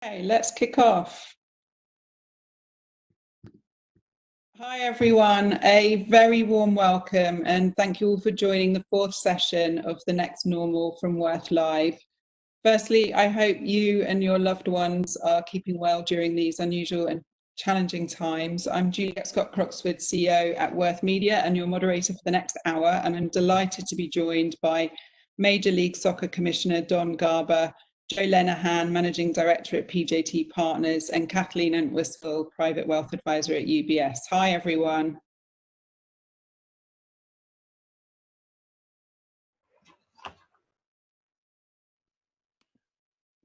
Okay, let's kick off. Hi everyone, a very warm welcome and thank you all for joining the fourth session of the Next Normal from Worth Live. Firstly, I hope you and your loved ones are keeping well during these unusual and challenging times. I'm Juliet Scott-Croxford, CEO at Worth Media and your moderator for the next hour, and I'm delighted to be joined by Major League Soccer Commissioner Don Garber, Joe Lenehan, Managing Director at PJT Partners, and Kathleen Entwistle, Private Wealth Advisor at UBS. Hi, everyone.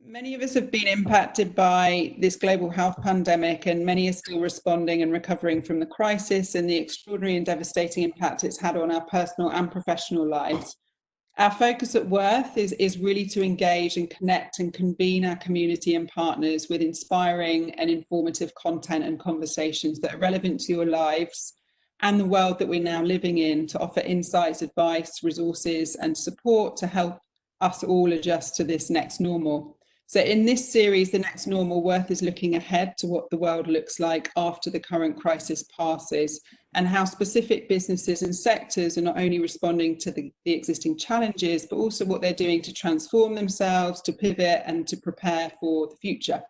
Many of us have been impacted by this global health pandemic, and many are still responding and recovering from the crisis and the extraordinary and devastating impact it's had on our personal and professional lives. Our focus at Worth is really to engage and connect and convene our community and partners with inspiring and informative content and conversations that are relevant to your lives and the world that we're now living in, to offer insights, advice, resources, and support to help us all adjust to this next normal. So in this series, The Next Normal, Worth is looking ahead to what the world looks like after the current crisis passes, and how specific businesses and sectors are not only responding to the existing challenges, but also what they're doing to transform themselves, to pivot, and to prepare for the future.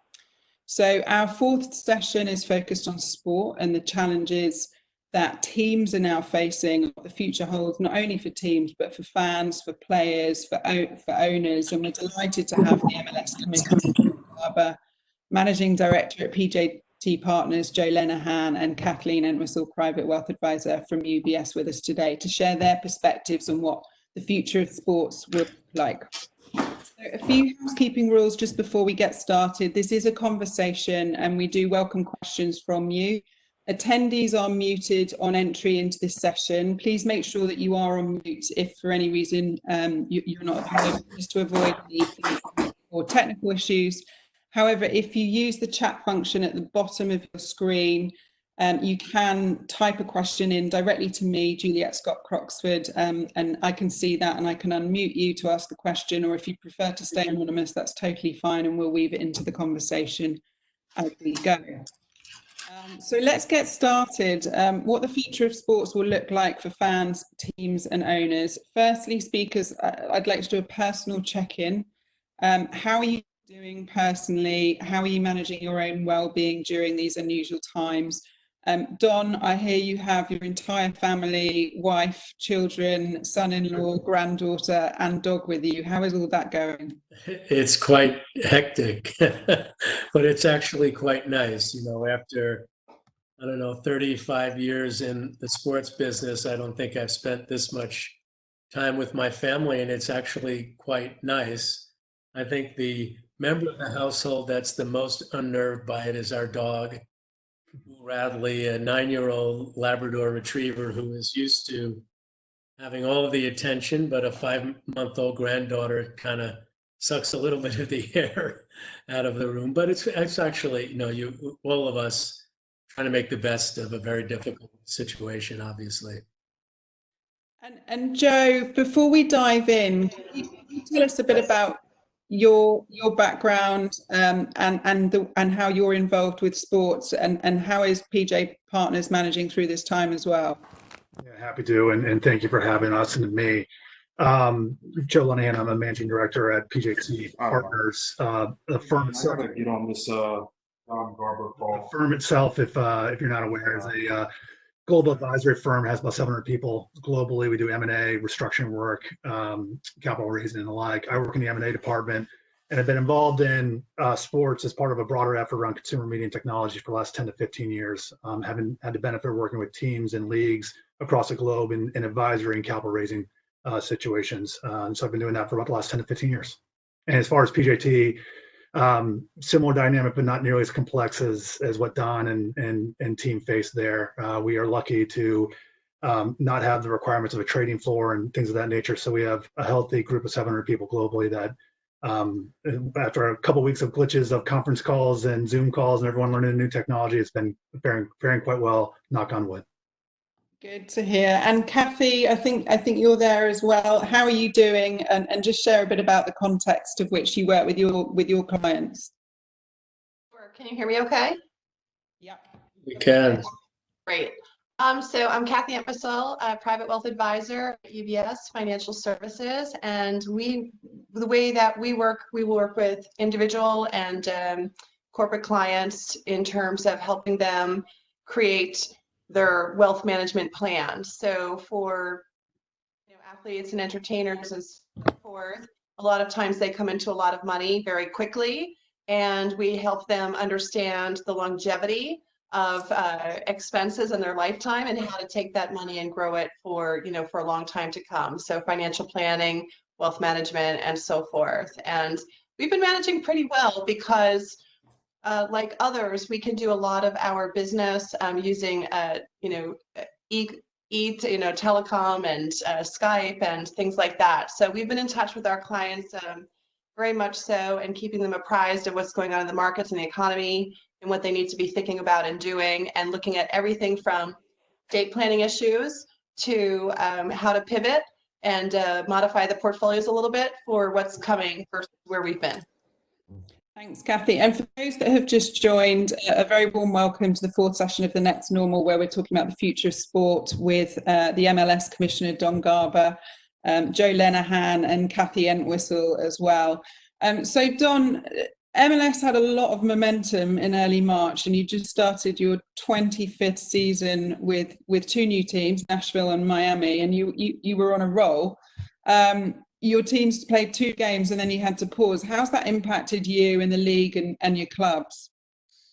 So our fourth session is focused on sport and the challenges that teams are now facing, what the future holds, not only for teams, but for fans, for players, for owners. And we're delighted to have the MLS Commissioner, Garber, Managing Director at PJT Partners, Joe Lenehan, and Kathleen Entwistle, Private Wealth Advisor from UBS, with us today to share their perspectives on what the future of sports will look like. So a few housekeeping rules just before we get started. This is a conversation and we do welcome questions from you. Attendees are muted on entry into this session. Please make sure that you are on mute if for any reason you're not available, just to avoid any or technical issues. However, if you use the chat function at the bottom of your screen, you can type a question in directly to me, Juliet Scott-Croxford, and I can see that and I can unmute you to ask a question, or if you prefer to stay anonymous, that's totally fine, and we'll weave it into the conversation as we go. So let's get started. What the future of sports will look like for fans, teams and owners. Firstly, speakers, I'd like to do a personal check-in. How are you doing personally? How are you managing your own well-being during these unusual times? Don, I hear you have your entire family, wife, children, son-in-law, granddaughter and dog with you. How is all that going? It's quite hectic, but it's actually quite nice. You know, after, I don't know, 35 years in the sports business, I don't think I've spent this much time with my family, and it's actually quite nice. I think the member of the household that's the most unnerved by it is our dog, Radley, a 9-year-old Labrador retriever who is used to having all of the attention, but a 5-month-old granddaughter kind of sucks a little bit of the air out of the room. But it's actually, you know, all of us trying to make the best of a very difficult situation, obviously. And Joe, before we dive in, can you tell us a bit about your background and how you're involved with sports, and how is PJ Partners managing through this time as well? Yeah, happy to, and thank you for having us and me. Joe Lenehan, I'm a managing director at PJT Partners. The firm itself, get on this Garber call. The firm itself, if you're not aware, is a global advisory firm. Has about 700 people globally. We do M&A, restructuring work, capital raising, and the like. I work in the M&A department, and have been involved in sports as part of a broader effort around consumer media and technology for the last 10 to 15 years. Having had the benefit of working with teams and leagues across the globe in advisory and capital raising situations. And so I've been doing that for about the last 10 to 15 years. And as far as PJT, similar dynamic, but not nearly as complex as what Don and team face there. We are lucky to not have the requirements of a trading floor and things of that nature. So we have a healthy group of 700 people globally that after a couple of weeks of glitches of conference calls and Zoom calls and everyone learning new technology, it's been faring quite well, knock on wood. Good to hear. And Kathy, I think you're there as well. How are you doing? And just share a bit about the context of which you work with your clients. Sure. Can you hear me okay? Yep. We can. Great. So I'm Kathleen Bissell, a private wealth advisor at UBS Financial Services, and the way that we will work with individual and corporate clients in terms of helping them create their wealth management plan. So for athletes and entertainers and so forth, a lot of times they come into a lot of money very quickly, and we help them understand the longevity of expenses in their lifetime and how to take that money and grow it for a long time to come. So financial planning, wealth management, and so forth. And we've been managing pretty well because like others, we can do a lot of our business using telecom and Skype and things like that. So we've been in touch with our clients very much so, and keeping them apprised of what's going on in the markets and the economy and what they need to be thinking about and doing, and looking at everything from estate planning issues to how to pivot and modify the portfolios a little bit for what's coming versus where we've been. Thanks, Kathy. And for those that have just joined, a very warm welcome to the fourth session of The Next Normal, where we're talking about the future of sport with the MLS Commissioner, Don Garber, Joe Lenehan and Kathy Entwistle as well. So Don, MLS had a lot of momentum in early March, and you just started your 25th season with two new teams, Nashville and Miami, and you were on a roll. Your teams played 2 games and then you had to pause. How's that impacted you in the league and your clubs?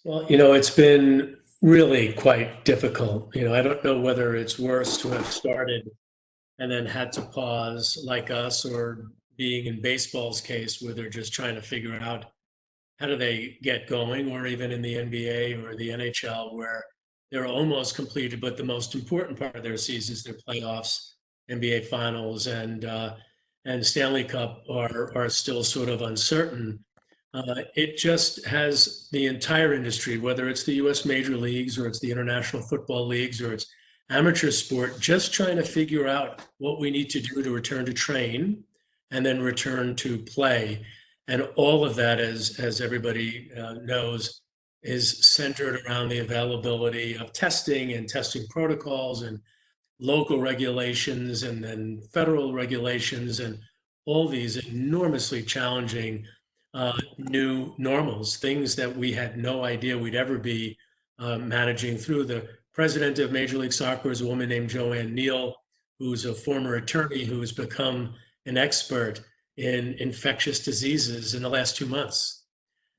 Well, it's been really quite difficult. I don't know whether it's worse to have started and then had to pause like us, or being in baseball's case where they're just trying to figure out how do they get going, or even in the NBA or the NHL where they're almost completed, but the most important part of their season is their playoffs, NBA finals, and Stanley Cup are still sort of uncertain. It just has the entire industry, whether it's the U.S. major leagues or it's the international football leagues or it's amateur sport, just trying to figure out what we need to do to return to train and then return to play. And all of that, as everybody knows, is centered around the availability of testing and testing protocols and local regulations and then federal regulations and all these enormously challenging new normals, things that we had no idea we'd ever be managing through. The president of Major League Soccer is a woman named Joanne Neal, who's a former attorney who has become an expert in infectious diseases in the last 2 months.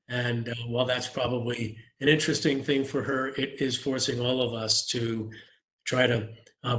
And while that's probably an interesting thing for her, it is forcing all of us to try to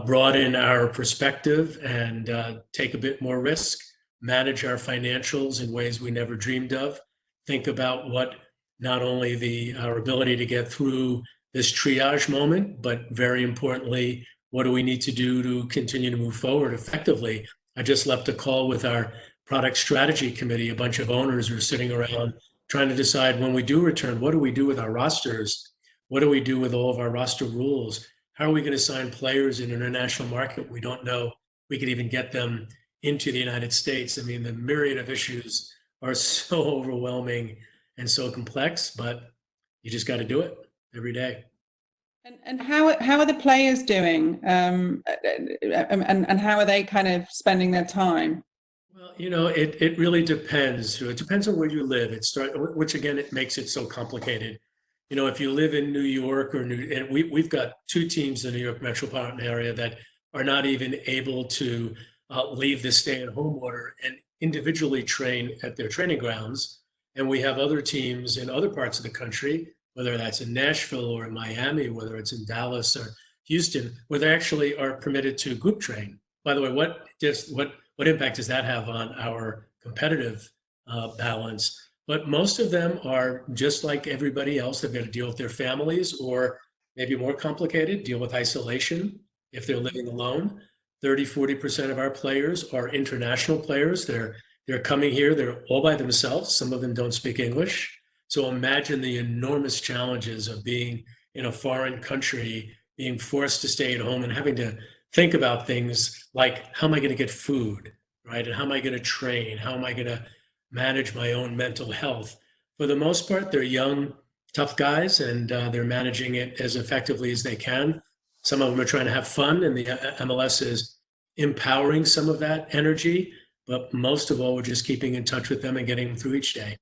broaden our perspective and take a bit more risk, manage our financials in ways we never dreamed of, think about what not only our ability to get through this triage moment, but very importantly, what do we need to do to continue to move forward effectively? I just left a call with our product strategy committee. A bunch of owners are sitting around trying to decide, when we do return, what do we do with our rosters? What do we do with all of our roster rules? How are we going to sign players in an international market? We don't know we could even get them into the United States. I mean, the myriad of issues are so overwhelming and so complex, but you just got to do it every day. And how are the players doing? And how are they kind of spending their time? Well, it really depends. It depends on where you live. Which again, it makes it so complicated. If you live in New York and we've got 2 teams in the New York metropolitan area that are not even able to leave the stay-at-home order and individually train at their training grounds. And we have other teams in other parts of the country, whether that's in Nashville or in Miami, whether it's in Dallas or Houston, where they actually are permitted to group train. By the way, what impact does that have on our competitive balance? But most of them are just like everybody else. They've got to deal with their families, or maybe more complicated, deal with isolation if they're living alone. 30-40% of our players are international players. They're coming here, they're all by themselves. Some of them don't speak English. So imagine the enormous challenges of being in a foreign country, being forced to stay at home and having to think about things like, how am I going to get food, right? And how am I going to train? How am I going to manage my own mental health? For the most part, they're young tough guys, and they're managing it as effectively as they can. Some of them are trying to have fun, and the MLS is empowering some of that energy. But most of all, we're just keeping in touch with them and getting them through each day.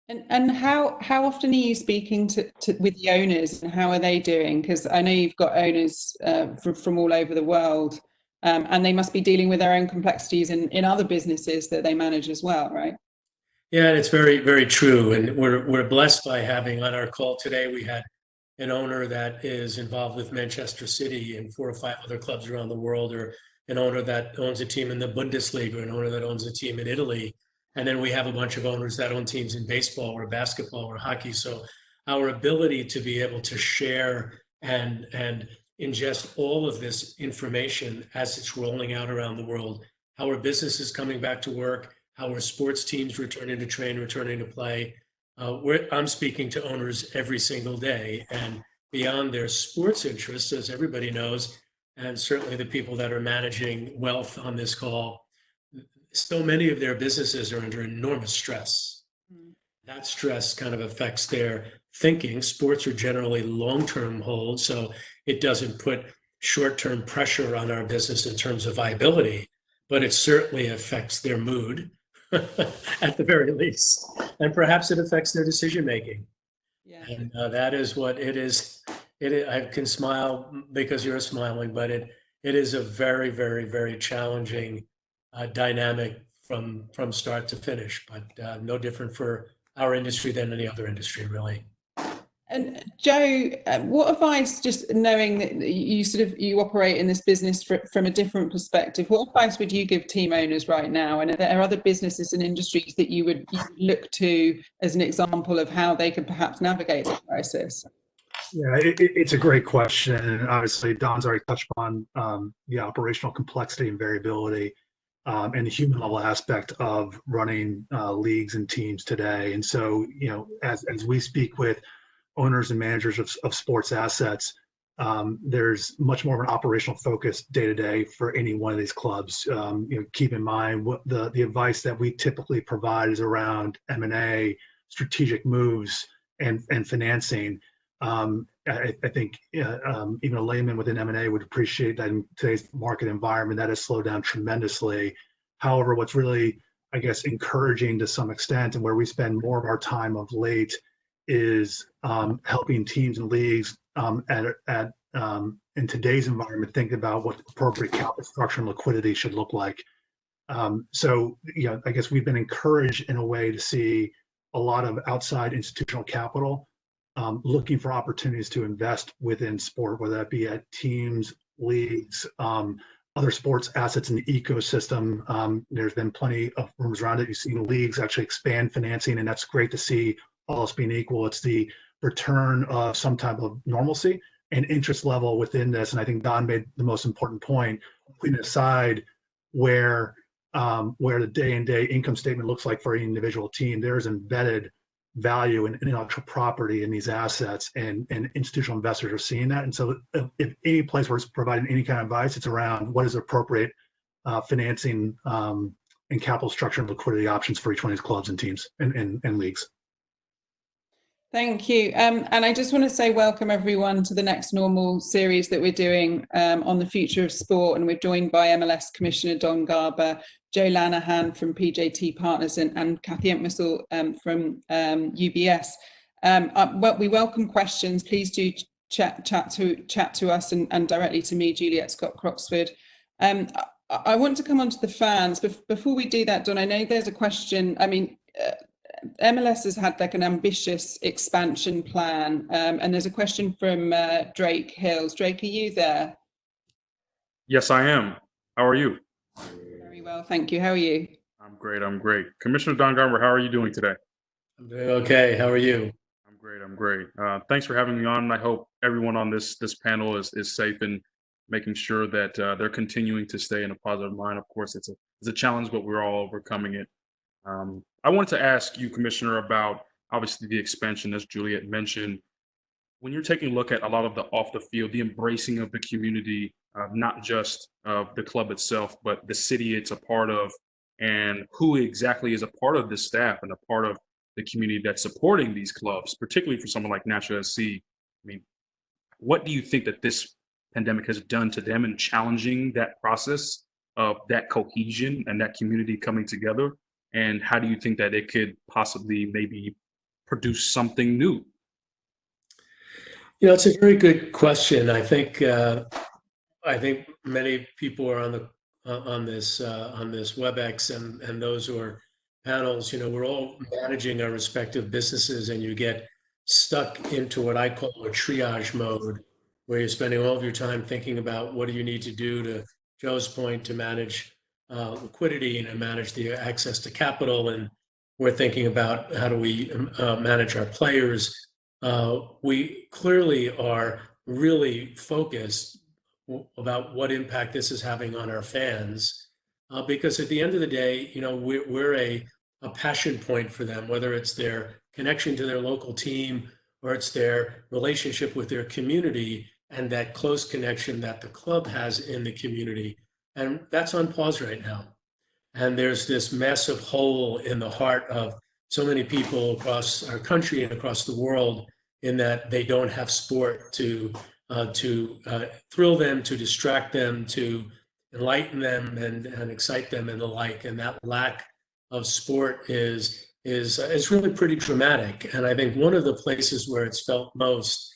And how often are you speaking to with the owners, and how are they doing? Because I know you've got owners from all over the world, and they must be dealing with their own complexities in other businesses that they manage as well, right? Yeah, it's very, very true. And we're blessed by having on our call today, we had an owner that is involved with Manchester City and 4 or 5 other clubs around the world, or an owner that owns a team in the Bundesliga, or an owner that owns a team in Italy. And then we have a bunch of owners that own teams in baseball or basketball or hockey. So our ability to be able to share and ingest all of this information as it's rolling out around the world, how our business is coming back to work, how our sports teams returning to train, returning to play. I'm speaking to owners every single day, and beyond their sports interests, as everybody knows, and certainly the people that are managing wealth on this call, so many of their businesses are under enormous stress. That stress kind of affects their thinking. Sports are generally long-term holds, so it doesn't put short-term pressure on our business in terms of viability, but it certainly affects their mood at the very least. And perhaps it affects their decision-making. Yeah. And that is what it is. I can smile because you're smiling, but it is a very, very, very challenging dynamic from start to finish, but no different for our industry than any other industry, really. And Joe, what advice, just knowing that you operate in this business from a different perspective, what advice would you give team owners right now? And are there other businesses and industries that you would look to as an example of how they could perhaps navigate the crisis? Yeah, it's a great question. And obviously, Don's already touched on the operational complexity and variability and the human level aspect of running leagues and teams today. And so, as we speak with owners and managers of sports assets, there's much more of an operational focus day to day for any one of these clubs. Keep in mind what the advice that we typically provide is around M&A, strategic moves, and financing. I think even a layman within M&A would appreciate that in today's market environment that has slowed down tremendously. However, what's really, I guess, encouraging to some extent, and where we spend more of our time of late, is helping teams and leagues in today's environment think about what appropriate capital structure and liquidity should look like. So, I guess we've been encouraged in a way to see a lot of outside institutional capital looking for opportunities to invest within sport, whether that be at teams, leagues, other sports assets in the ecosystem. There's been plenty of rumors around it. You've seen leagues actually expand financing, and that's great to see. All else being equal, it's the return of some type of normalcy and interest level within this. And I think Don made the most important point, putting aside where the day-in-day income statement looks like for an individual team, there's embedded value and intellectual property in these assets, and institutional investors are seeing that. And so if any place where it's providing any kind of advice, it's around what is appropriate financing and capital structure and liquidity options for each one of these clubs and teams and leagues. Thank you. And I just want to say welcome everyone to the Next Normal series that we're doing on the future of sport. And we're joined by MLS Commissioner Don Garber, Joe Lenehan from PJT Partners, and Kathy Entwistle from UBS. We welcome questions. Please do chat to us and directly to me, Juliet Scott-Croxford. I want to come on to the fans. But before we do that, Don, I know there's a question. I mean, MLS has had like an ambitious expansion plan, and there's a question from Drake Hills. Drake, are you there? Yes, I am. How are you? Very well, thank you. How are you? I'm great. Commissioner Don Garber, how are you doing today? I'm doing okay. How are you? I'm great. Thanks for having me on. I hope everyone on this panel is safe and making sure that they're continuing to stay in a positive mind. Of course, it's a challenge, but we're all overcoming it. I wanted to ask you, Commissioner, about obviously the expansion, as Juliet mentioned. When you're taking a look at a lot of the off the field, the embracing of the community, not just of the club itself, but the city it's a part of, and who exactly is a part of this staff and a part of the community that's supporting these clubs, particularly for someone like Nashville SC. I mean, what do you think that this pandemic has done to them in challenging that process of that cohesion and that community coming together? And how do you think that it could possibly maybe produce something new? You know, it's a very good question. I think many people are on this WebEx and those who are panels. You know, we're all managing our respective businesses, and you get stuck into what I call a triage mode, where you're spending all of your time thinking about what do you need to do, to Joe's point, to manage liquidity and to manage the access to capital. And we're thinking about how do we manage our players. We clearly are really focused about what impact this is having on our fans, because at the end of the day, you know, we're a passion point for them, whether it's their connection to their local team or it's their relationship with their community and that close connection that the club has in the community. And that's on pause right now. And there's this massive hole in the heart of so many people across our country and across the world, in that they don't have sport to thrill them, to distract them, to enlighten them and excite them and the like. And that lack of sport is really pretty dramatic. And I think one of the places where it's felt most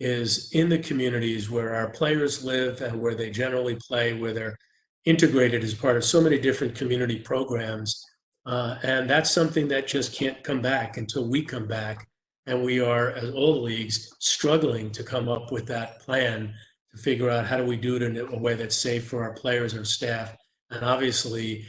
is in the communities where our players live and where they generally play, where they're integrated as part of so many different community programs. And that's something that just can't come back until we come back. And we are, as all the leagues, struggling to come up with that plan to figure out how do we do it in a way that's safe for our players, our staff, and obviously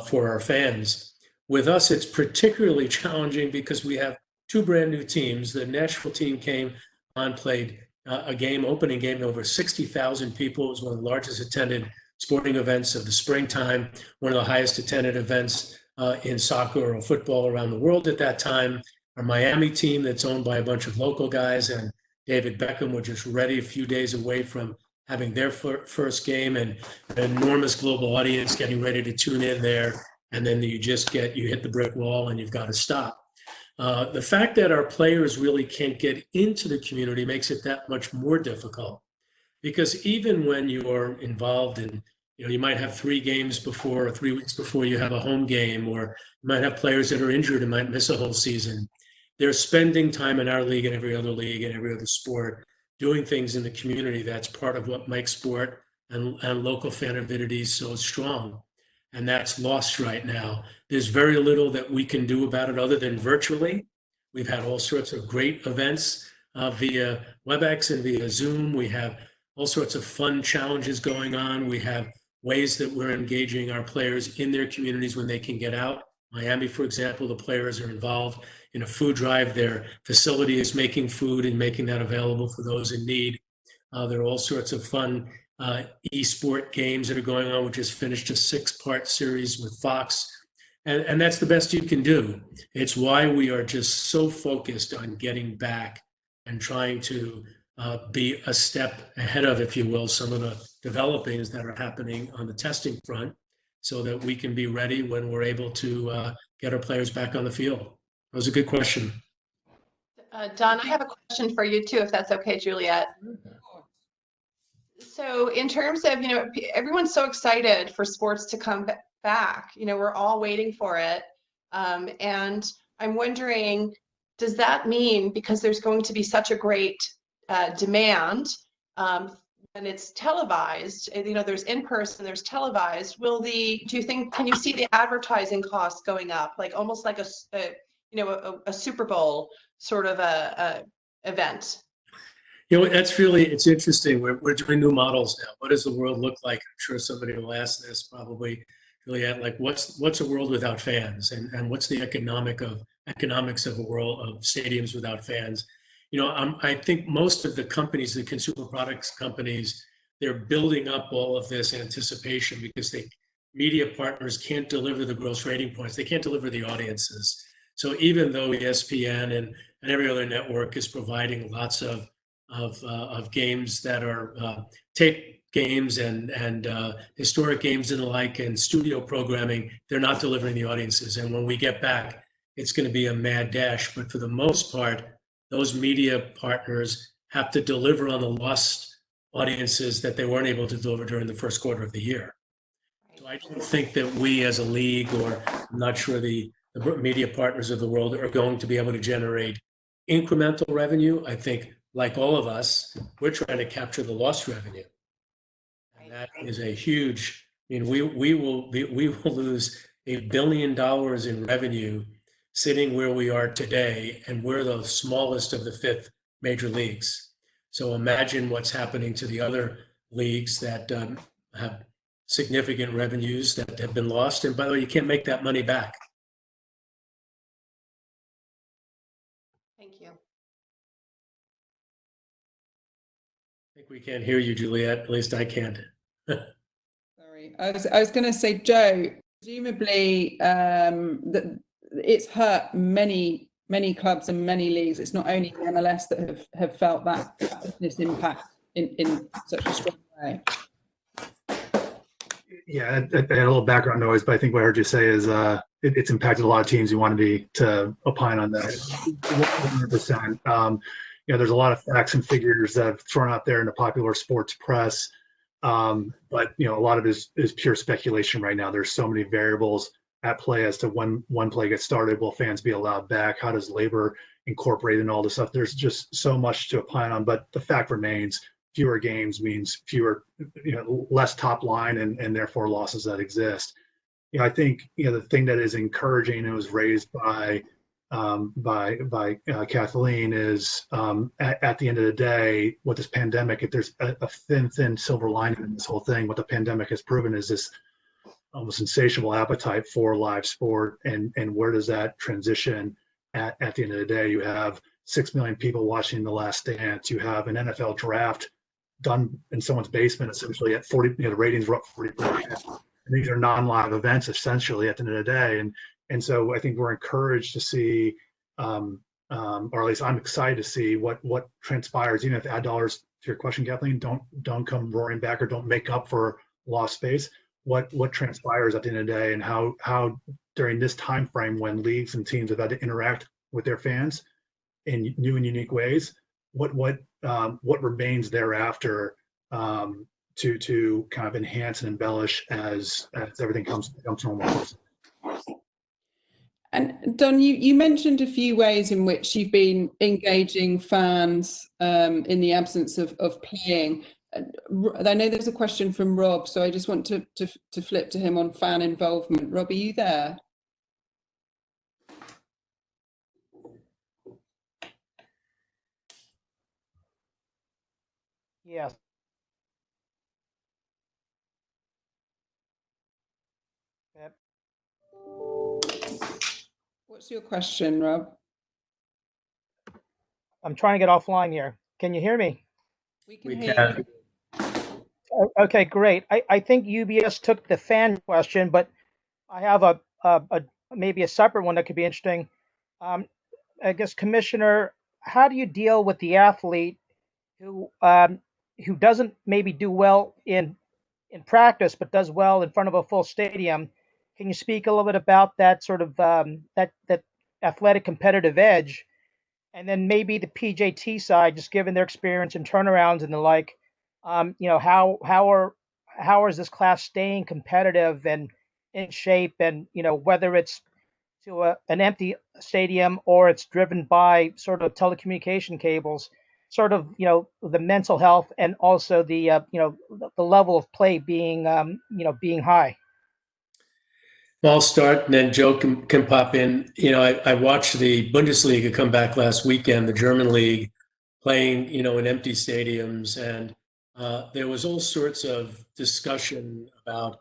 for our fans. With us, it's particularly challenging because we have two brand new teams. The Nashville team came on, played opening game, over 60,000 people. It was one of the largest attended sporting events of the springtime, one of the highest attended events in soccer or football around the world at that time. Our Miami team, that's owned by a bunch of local guys, and David Beckham, were just ready, a few days away from having their first game, and an enormous global audience getting ready to tune in there. And then you hit the brick wall and you've got to stop. The fact that our players really can't get into the community makes it that much more difficult, because even when you are involved in, you know, you might have 3 games before or 3 weeks before you have a home game, or you might have players that are injured and might miss a whole season. They're spending time in our league and every other league and every other sport doing things in the community. That's part of what makes sport and local fan avidity so strong. And that's lost right now. There's very little that we can do about it other than virtually. We've had all sorts of great events via WebEx and via Zoom. We have all sorts of fun challenges going on. We have ways that we're engaging our players in their communities when they can get out. Miami, for example, the players are involved in a food drive. Their facility is making food and making that available for those in need. There are all sorts of fun eSport games that are going on. We just finished a 6-part series with Fox. And that's the best you can do. It's why we are just so focused on getting back and trying to be a step ahead of, if you will, some of the developings that are happening on the testing front, so that we can be ready when we're able to get our players back on the field. That was a good question. Don, I have a question for you too, if that's okay, Juliet. So in terms of, you know, everyone's so excited for sports to come back. You know, we're all waiting for it. And I'm wondering, does that mean, because there's going to be such a great demand, and it's televised, you know, there's in person, there's televised, do you think, can you see the advertising costs going up, like almost like a Super Bowl sort of a event? You know, it's interesting. We're doing new models now. What does the world look like? I'm sure somebody will ask this probably, Juliet, like what's a world without fans, and what's the economics of a world of stadiums without fans? You know, I think most of the companies, the consumer products companies, they're building up all of this anticipation because media partners can't deliver the gross rating points. They can't deliver the audiences. So even though ESPN and every other network is providing lots of games that are tape games and historic games and the like, and studio programming, they're not delivering the audiences. And when we get back, it's going to be a mad dash. But for the most part, those media partners have to deliver on the lost audiences that they weren't able to deliver during the first quarter of the year. So I don't think that we as a league, or I'm not sure the media partners of the world, are going to be able to generate incremental revenue. I think, like all of us, we're trying to capture the lost revenue. And that is a huge, I mean, we will lose $1 billion in revenue sitting where we are today, and we're the smallest of the 5th major leagues. So imagine what's happening to the other leagues that have significant revenues that have been lost. And by the way, you can't make that money back. Thank you. I think we can't hear you, Juliet. At least I can't. Sorry, I was going to say, Joe, presumably that it's hurt many clubs and many leagues. It's not only the MLS that have felt that business impact in such a strong way. Yeah, I had a little background noise, but I think what I heard you say is it's impacted a lot of teams. You wanted me to opine on that. 100%. There's a lot of facts and figures that have thrown out there in the popular sports press, but a lot of it is pure speculation right now. There's so many variables at play as to when one play gets started. Will fans be allowed back? How does labor incorporate in all this stuff? There's just so much to opine on, but the fact remains, fewer games means less top line and therefore losses that exist. I think the thing that is encouraging, and was raised by Kathleen, is at the end of the day, what this pandemic, if there's a thin silver lining in this whole thing, what the pandemic has proven is this almost insatiable appetite for live sport, and where does that transition at the end of the day? You have 6 million people watching The Last Dance. You have an NFL draft done in someone's basement, essentially at 40. The ratings were up 40%. And these are non-live events, essentially, at the end of the day. And so I think we're encouraged to see, or at least I'm excited to see what transpires. Even if ad dollars, to your question, Kathleen, don't come roaring back or don't make up for lost space. What transpires at the end of the day, and how during this time frame when leagues and teams have had to interact with their fans in new and unique ways, what remains thereafter to kind of enhance and embellish as everything becomes normal. And Don, you mentioned a few ways in which you've been engaging fans in the absence of playing. I know there's a question from Rob, so I just want to flip to him on fan involvement. Rob, are you there? Yes. Yep. What's your question, Rob? I'm trying to get offline here. Can you hear me? We can hear you. Okay, great. I think UBS took the fan question, but I have a maybe a separate one that could be interesting. I guess, Commissioner, how do you deal with the athlete who doesn't maybe do well in practice, but does well in front of a full stadium? Can you speak a little bit about that sort of that athletic competitive edge, and then maybe the PJT side, just given their experience in turnarounds and the like, how is this class staying competitive and in shape, and whether it's to an empty stadium or it's driven by sort of telecommunication cables, sort of the mental health and also the the level of play being being high. I'll start, and then Joe can pop in. I watched the Bundesliga come back last weekend, the German league, playing in empty stadiums, and there was all sorts of discussion about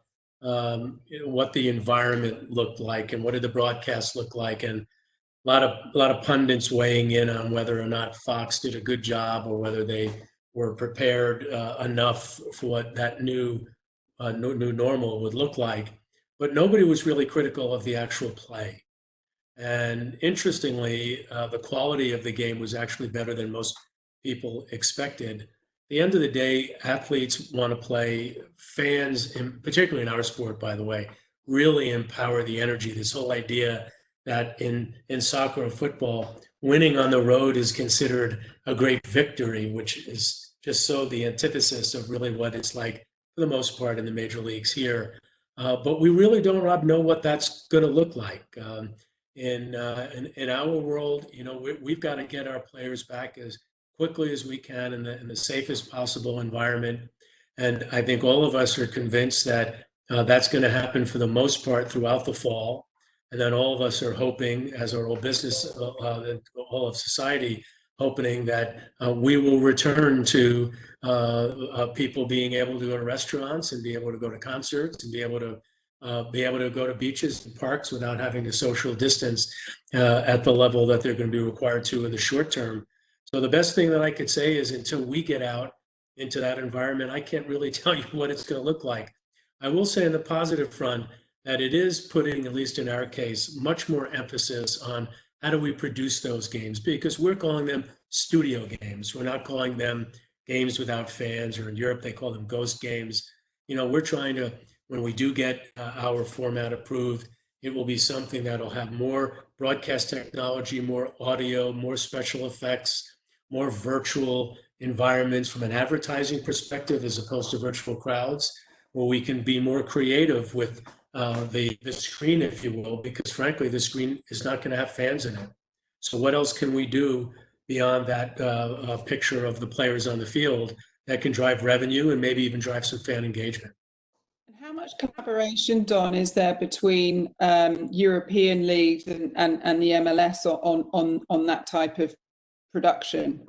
what the environment looked like and what did the broadcast look like, and a lot of pundits weighing in on whether or not Fox did a good job or whether they were prepared enough for what that new normal would look like. But nobody was really critical of the actual play. And interestingly, the quality of the game was actually better than most people expected. At the end of the day, athletes want to play. Fans, particularly in our sport, by the way, really empower the energy. This whole idea that in soccer or football, winning on the road is considered a great victory, which is just so the antithesis of really what it's like for the most part in the major leagues here. But we really don't, Rob, know what that's going to look like. In our world, we've got to get our players back as quickly as we can in the safest possible environment. And I think all of us are convinced that that's going to happen for the most part throughout the fall. And then all of us are hoping, as our whole business, all of society, hoping that we will return to people being able to go to restaurants and be able to go to concerts and be able to go to beaches and parks without having to social distance at the level that they're going to be required to in the short term. So the best thing that I could say is until we get out into that environment, I can't really tell you what it's going to look like. I will say on the positive front that it is putting, at least in our case, much more emphasis on how do we produce those games, because we're calling them studio games. We're not calling them games without fans, or in Europe, they call them ghost games. We're trying to, when we do get our format approved, it will be something that'll have more broadcast technology, more audio, more special effects, more virtual environments from an advertising perspective as opposed to virtual crowds, where we can be more creative with the screen, if you will, because frankly, the screen is not going to have fans in it. So what else can we do beyond that picture of the players on the field that can drive revenue and maybe even drive some fan engagement? And how much collaboration, Don, is there between European leagues and the MLS on that type of production?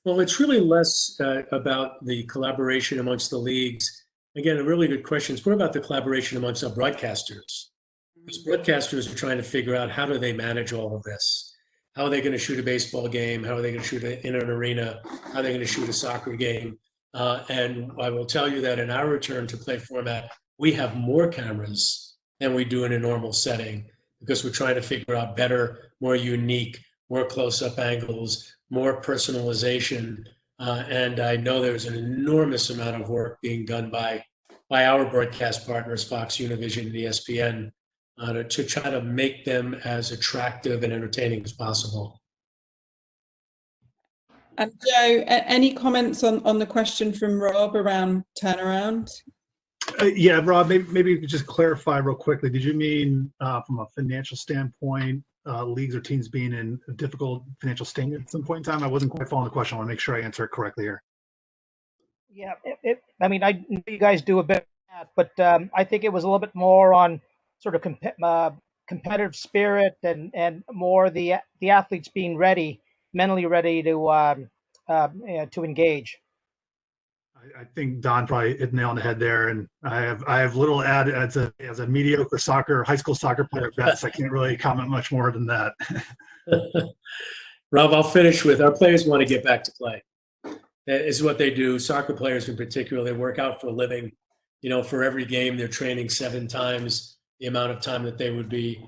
Well, it's really less about the collaboration amongst the leagues. Again, a really good question. It's more about the collaboration amongst our broadcasters. Because broadcasters are trying to figure out how do they manage all of this? How are they going to shoot a baseball game? How are they going to shoot it in an arena? How are they going to shoot a soccer game? And I will tell you that in our return to play format, we have more cameras than we do in a normal setting because we're trying to figure out better, more unique, more close-up angles, more personalization. And I know there's an enormous amount of work being done by our broadcast partners, Fox, Univision, and ESPN, to try to make them as attractive and entertaining as possible. And Joe, any comments on the question from Rob around turnaround? Yeah, Rob, maybe you could just clarify real quickly. Did you mean from a financial standpoint, leagues or teams being in a difficult financial state at some point in time? I wasn't quite following the question. I want to make sure I answer it correctly here. Yeah, I mean, I know you guys do a bit of that, but I think it was a little bit more on sort of competitive spirit and more the athletes being ready, mentally ready to engage. I think Don probably hit the nail on the head there, and I have little add as a mediocre high school soccer player at best. I can't really comment much more than that. Rob, I'll finish with our players want to get back to play. That is what they do. Soccer players in particular, they work out for a living. For every game, they're training 7 times the amount of time that they would be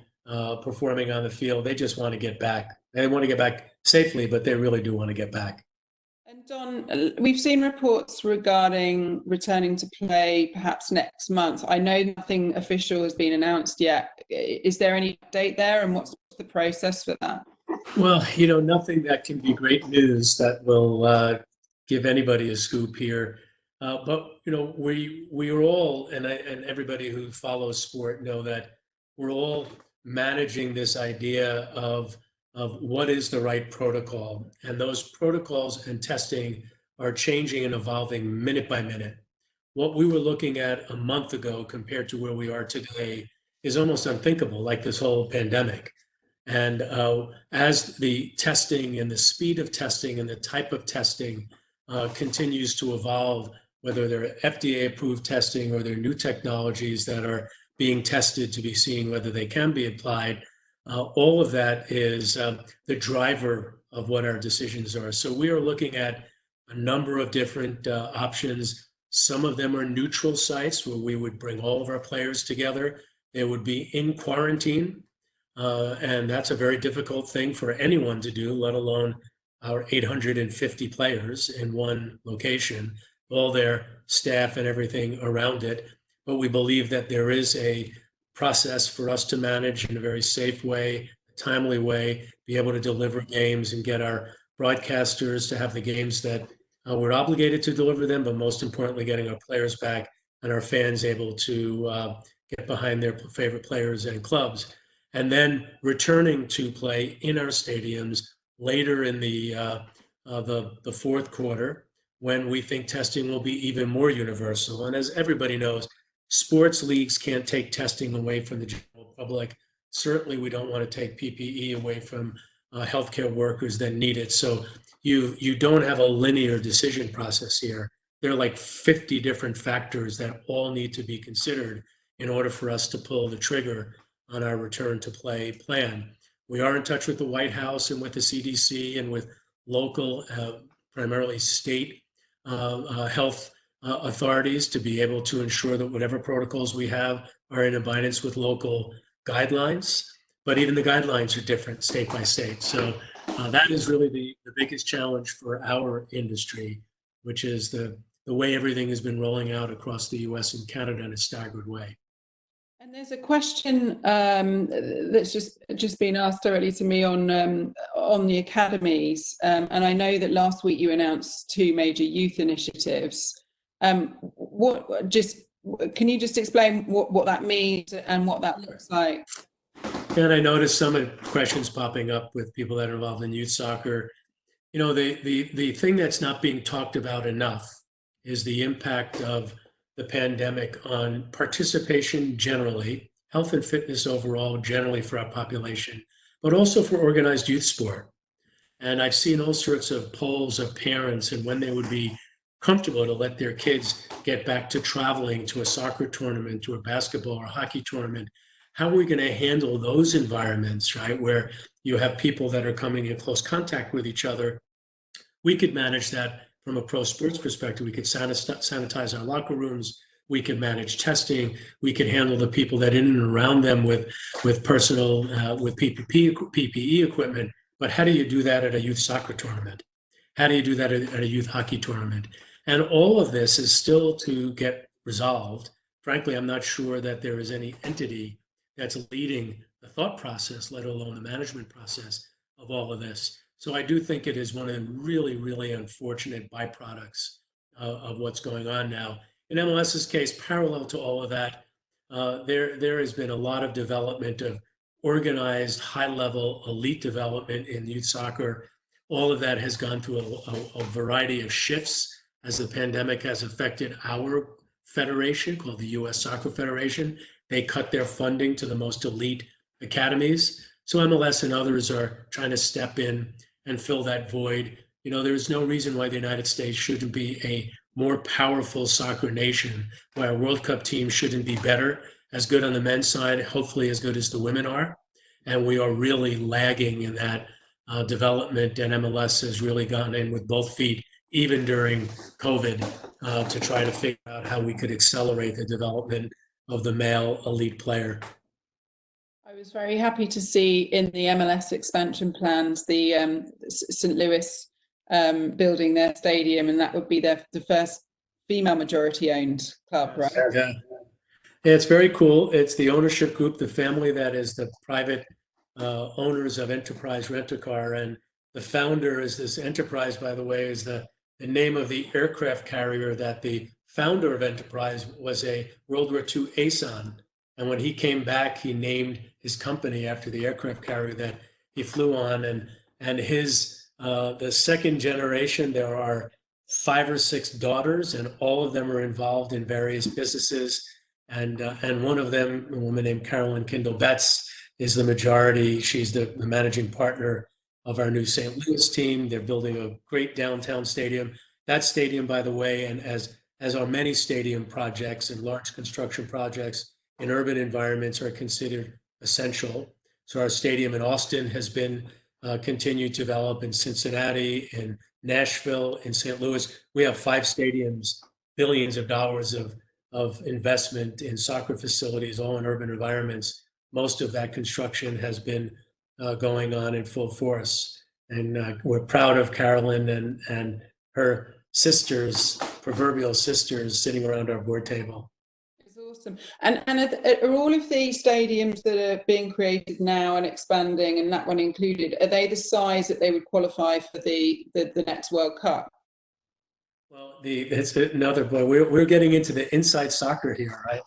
performing on the field. They just want to get back. They want to get back safely, but they really do want to get back. And Don, we've seen reports regarding returning to play perhaps next month. I know nothing official has been announced yet. Is there any update there, and what's the process for that? Well, nothing that can be great news that will give anybody a scoop here. But we are all, and everybody who follows sport know that we're all managing this idea of what is the right protocol, and those protocols and testing are changing and evolving minute by minute. What we were looking at a month ago compared to where we are today is almost unthinkable, like this whole pandemic. And as the testing and the speed of testing and the type of testing continues to evolve, whether they're FDA-approved testing or they're new technologies that are being tested to be seen whether they can be applied, all of that is the driver of what our decisions are. So we are looking at a number of different options. Some of them are neutral sites where we would bring all of our players together. They would be in quarantine, and that's a very difficult thing for anyone to do, let alone our 850 players in one location, all their staff and everything around it. But we believe that there is a process for us to manage in a very safe way, timely way, be able to deliver games and get our broadcasters to have the games that we're obligated to deliver them, but most importantly, getting our players back and our fans able to get behind their favorite players and clubs. And then returning to play in our stadiums later in the fourth quarter, when we think testing will be even more universal. And as everybody knows, sports leagues can't take testing away from the general public. Certainly, we don't want to take PPE away from healthcare workers that need it. So you don't have a linear decision process here. There are like 50 different factors that all need to be considered in order for us to pull the trigger on our return to play plan. We are in touch with the White House and with the CDC and with local, primarily state health authorities to be able to ensure that whatever protocols we have are in abidance with local guidelines. But even the guidelines are different state by state. So that is really the biggest challenge for our industry, which is the way everything has been rolling out across the US and Canada in a staggered way. And there's a question that's just been asked directly to me on the academies, and I know that last week you announced 2 major youth initiatives. Can you just explain what that means and what that looks like? And I noticed some of the questions popping up with people that are involved in youth soccer. You know, the thing that's not being talked about enough is the impact of the pandemic on participation generally, health and fitness overall generally for our population, but also for organized youth sport. And I've seen all sorts of polls of parents and when they would be comfortable to let their kids get back to traveling to a soccer tournament, to a basketball or hockey tournament. How are we going to handle those environments, right, where you have people that are coming in close contact with each other? We could manage that from a pro sports perspective. We could sanitize our locker rooms. We could manage testing. We could handle the people that in and around them with personal, with PPE equipment. But how do you do that at a youth soccer tournament? How do you do that at a youth hockey tournament? And all of this is still to get resolved. Frankly, I'm not sure that there is any entity that's leading the thought process, let alone the management process of all of this. So I do think it is one of the really, really unfortunate byproducts of what's going on now. In MLS's case, parallel to all of that, there has been a lot of development of organized, high-level, elite development in youth soccer. All of that has gone through a variety of shifts as the pandemic has affected our federation called the U.S. Soccer Federation. They cut their funding to the most elite academies. So MLS and others are trying to step in and fill that void. You know, there's no reason why the United States shouldn't be a more powerful soccer nation, why a World Cup team shouldn't be better, as good on the men's side, hopefully as good as the women are. And we are really lagging in that development, and MLS has really gone in with both feet, even during COVID, to try to figure out how we could accelerate the development of the male elite player. I was very happy to see in the MLS expansion plans the St. Louis building their stadium, and that would be the first female majority-owned club, right? Yeah, it's very cool. It's the ownership group, the family that is the private owners of Enterprise Rent-A-Car, and the founder is this Enterprise, by the way, is the name of the aircraft carrier that the founder of Enterprise was a World War II ASON. And when he came back, he named his company after the aircraft carrier that he flew on. And his, the second generation, there are 5 or 6 daughters, and all of them are involved in various businesses. And one of them, a woman named Carolyn Kindle Betts, is the majority. She's the managing partner of our new St. Louis team. They're building a great downtown stadium. That stadium, by the way, and as are many stadium projects and large construction projects in urban environments, are considered essential. So our stadium in Austin has been continued to develop, in Cincinnati, in Nashville, in St. Louis. We have 5 stadiums, billions of dollars of investment in soccer facilities, all in urban environments. Most of that construction has been going on in full force. And we're proud of Carolyn and her sisters, proverbial sisters, sitting around our board table. It's Awesome. And are all of the stadiums that are being created now and expanding, and that one included, are they the size that they would qualify for the next World Cup? Well, it's another boy. We're getting into the inside soccer here, right?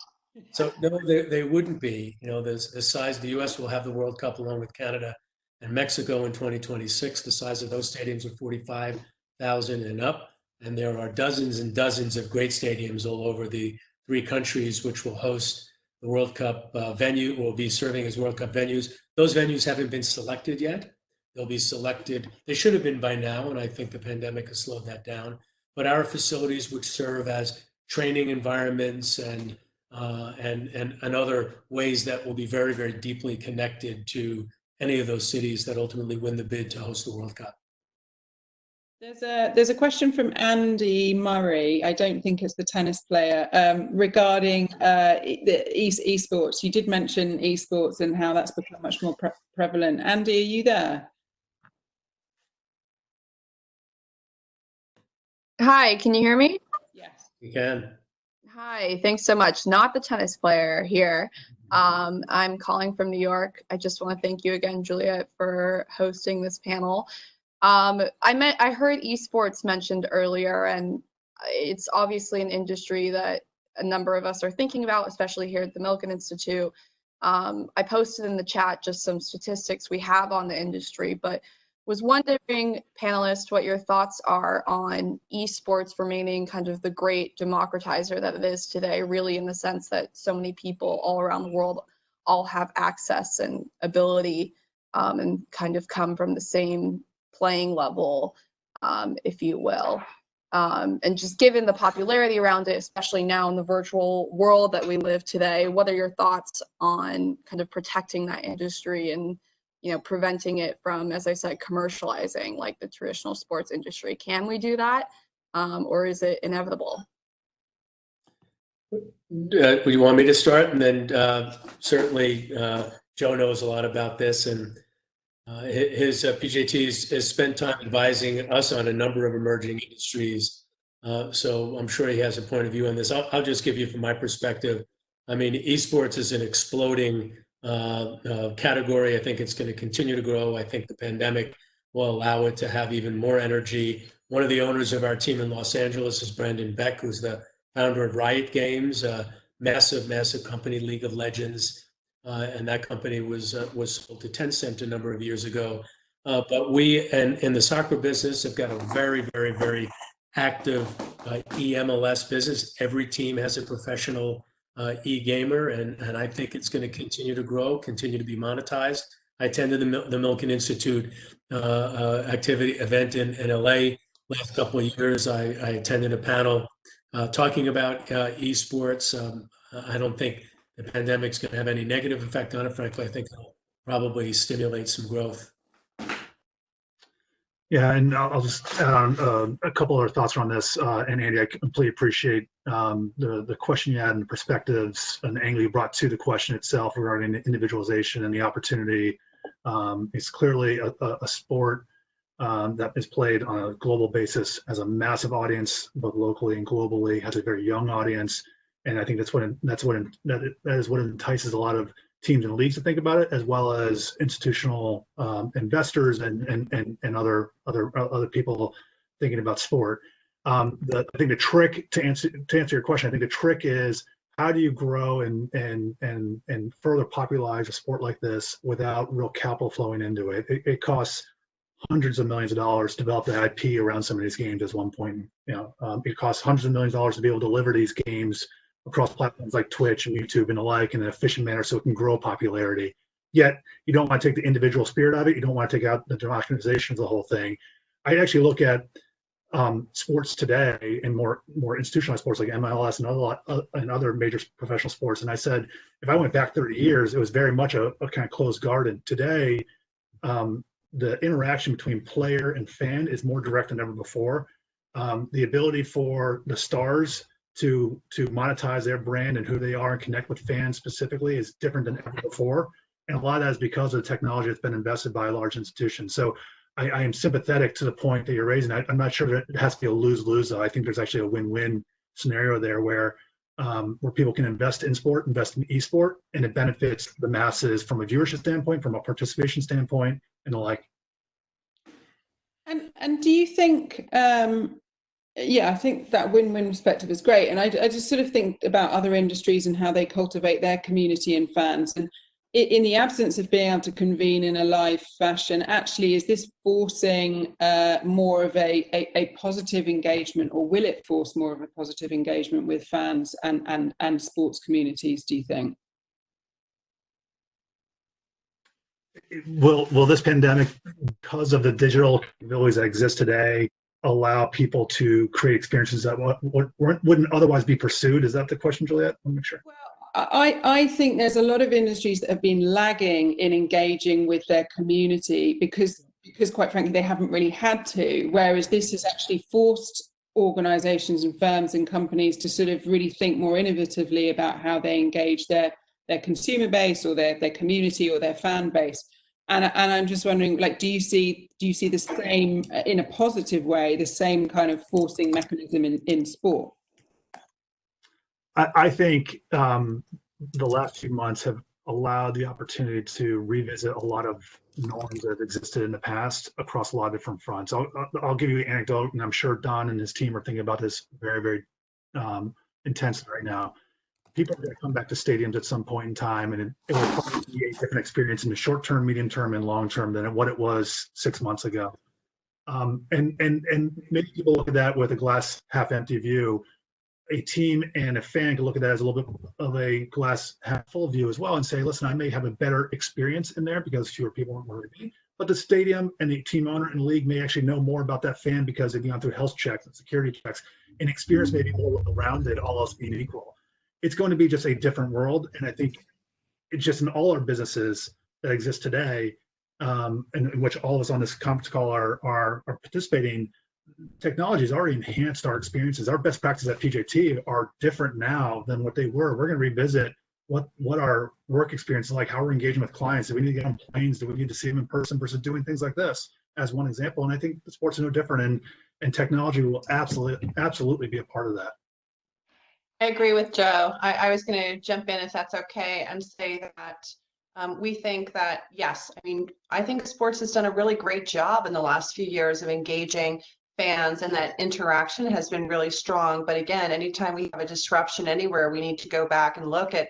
So no, they wouldn't be. You know, the size. The U.S. will have the World Cup along with Canada and Mexico in 2026. The size of those stadiums are 45,000 and up, and there are dozens and dozens of great stadiums all over the three countries which will host the World Cup venue, will be serving as World Cup venues. Those venues haven't been selected yet. They'll be selected. They should have been by now, and I think the pandemic has slowed that down. But our facilities would serve as training environments and other ways that will be very, very deeply connected to any of those cities that ultimately win the bid to host the World Cup. There's a question from Andy Murray. I don't think it's the tennis player, regarding the eSports. You did mention eSports and how that's become much more prevalent. Andy, are you there? Hi, can you hear me? Yes. You can. Hi, thanks so much. Not the tennis player here. I'm calling from New York. I just want to thank you again, Juliet, for hosting this panel. I heard eSports mentioned earlier, and it's obviously an industry that a number of us are thinking about, especially here at the Milken Institute. I posted in the chat just some statistics we have on the industry, but was wondering, panelists, what your thoughts are on eSports remaining kind of the great democratizer that it is today, really in the sense that so many people all around the world all have access and ability, and kind of come from the same playing level, if you will. And just given the popularity around it, especially now in the virtual world that we live today, what are your thoughts on kind of protecting that industry and, you know, preventing it from, as I said, commercializing like the traditional sports industry? Can we do that, or is it inevitable? You want me to start? And then certainly Joe knows a lot about this, and his PJT has spent time advising us on a number of emerging industries. So I'm sure he has a point of view on this. I'll just give you from my perspective. I mean, esports is an exploding category. I think it's going to continue to grow. I think the pandemic will allow it to have even more energy. One of the owners of our team in Los Angeles is Brandon Beck, who's the founder of Riot Games, a massive, massive company, League of Legends. And that company was sold to Tencent a number of years ago. But we, and in the soccer business, have got a very, very, very active eMLS business. Every team has a professional e-gamer, and I think it's going to continue to grow, continue to be monetized. I attended the Milken Institute event in LA last couple of years. I attended a panel talking about esports. I don't think the pandemic's going to have any negative effect on it. Frankly, I think it'll probably stimulate some growth. Yeah, and I'll just add on a couple other thoughts on this. And Andy, I completely appreciate the question you had and the perspectives and the angle you brought to the question itself regarding individualization and the opportunity. It's clearly a sport that is played on a global basis, has a massive audience, both locally and globally, has a very young audience. And I think that is what entices a lot of teams and leagues to think about it, as well as institutional investors and other people thinking about sport. I think the trick to answer your question, I think the trick is how do you grow and further popularize a sport like this without real capital flowing into it? It costs hundreds of millions of dollars to develop the IP around some of these games. At one point, it costs hundreds of millions of dollars to be able to deliver these games across platforms like Twitch and YouTube and the like in an efficient manner so it can grow popularity. Yet you don't want to take the individual spirit of it. You don't want to take out the democratization of the whole thing. I actually look at sports today and more institutionalized sports like MLS and other major professional sports. And I said, if I went back 30 years, it was very much a kind of closed garden. Today, the interaction between player and fan is more direct than ever before. The ability for the stars to monetize their brand and who they are and connect with fans specifically is different than ever before. And a lot of that is because of the technology that's been invested by large institutions. So I am sympathetic to the point that you're raising. I'm not sure that it has to be a lose-lose, though. I think there's actually a win-win scenario there where where people can invest in sport, invest in esport, and it benefits the masses from a viewership standpoint, from a participation standpoint, and the like. And do you think, yeah, I think that win-win perspective is great. And I just sort of think about other industries and how they cultivate their community and fans. And in the absence of being able to convene in a live fashion, actually, is this forcing more of a positive engagement, or will it force more of a positive engagement with fans and sports communities, do you think? Will this pandemic, because of the digital capabilities that exist today, allow people to create experiences that wouldn't otherwise be pursued? Is that the question, Juliet? I want to make sure. Well, I think there's a lot of industries that have been lagging in engaging with their community because quite frankly, they haven't really had to, whereas this has actually forced organizations and firms and companies to sort of really think more innovatively about how they engage their consumer base or their community or their fan base. And I'm just wondering, like, do you see the same, in a positive way, the same kind of forcing mechanism in sport? I think the last few months have allowed the opportunity to revisit a lot of norms that have existed in the past across a lot of different fronts. I'll give you an anecdote, and I'm sure Don and his team are thinking about this very, very intensely right now. People are going to come back to stadiums at some point in time, and it will probably be a different experience in the short term, medium term, and long term than what it was 6 months ago. And maybe people look at that with a glass half empty view. A team and a fan can look at that as a little bit of a glass half full view as well and say, listen, I may have a better experience in there because fewer people are going to be. But the stadium and the team owner and the league may actually know more about that fan because they've gone through health checks and security checks, and experience may be more rounded, all else being equal. It's going to be just a different world. And I think it's just in all our businesses that exist today, and in which all of us on this conference call are participating, technology has already enhanced our experiences. Our best practices at PJT are different now than what they were. We're going to revisit what our work experience is like, how we're engaging with clients. Do we need to get on planes? Do we need to see them in person versus doing things like this as one example? And I think the sports are no different, and technology will absolutely be a part of that. I agree with Joe. I was going to jump in, if that's okay, and say that we think that, yes, I mean, I think sports has done a really great job in the last few years of engaging fans, and that interaction has been really strong. But again, anytime we have a disruption anywhere, we need to go back and look at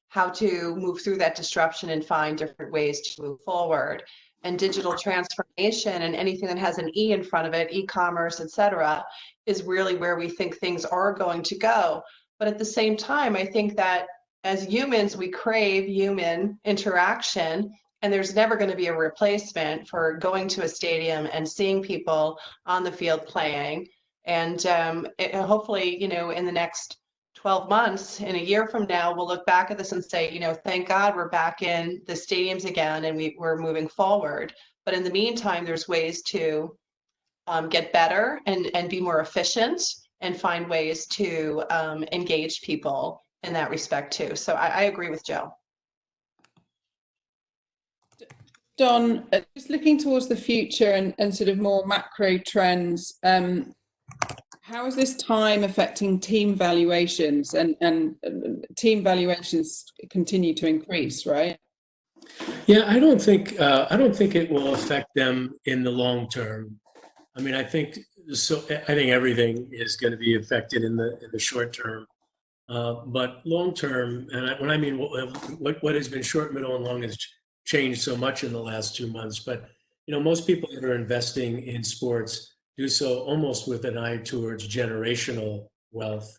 how to move through that disruption and find different ways to move forward. And digital transformation and anything that has an E in front of it, e-commerce, et cetera, is really where we think things are going to go. But at the same time, I think that as humans, we crave human interaction, and there's never going to be a replacement for going to a stadium and seeing people on the field playing. And hopefully, you know, in the next 12 months, in a year from now, we'll look back at this and say, you know, thank God we're back in the stadiums again and we're moving forward. But in the meantime, there's ways to get better and be more efficient and find ways to engage people in that respect too. So I agree with Joe. Don, just looking towards the future and sort of more macro trends, how is this time affecting team valuations? And team valuations continue to increase, right? Yeah, I don't think it will affect them in the long term. I mean, I think everything is going to be affected in the short term, but long term, and when I mean what has been short, middle, and long has changed so much in the last 2 months. But you know, most people that are investing in sports do so almost with an eye towards generational wealth,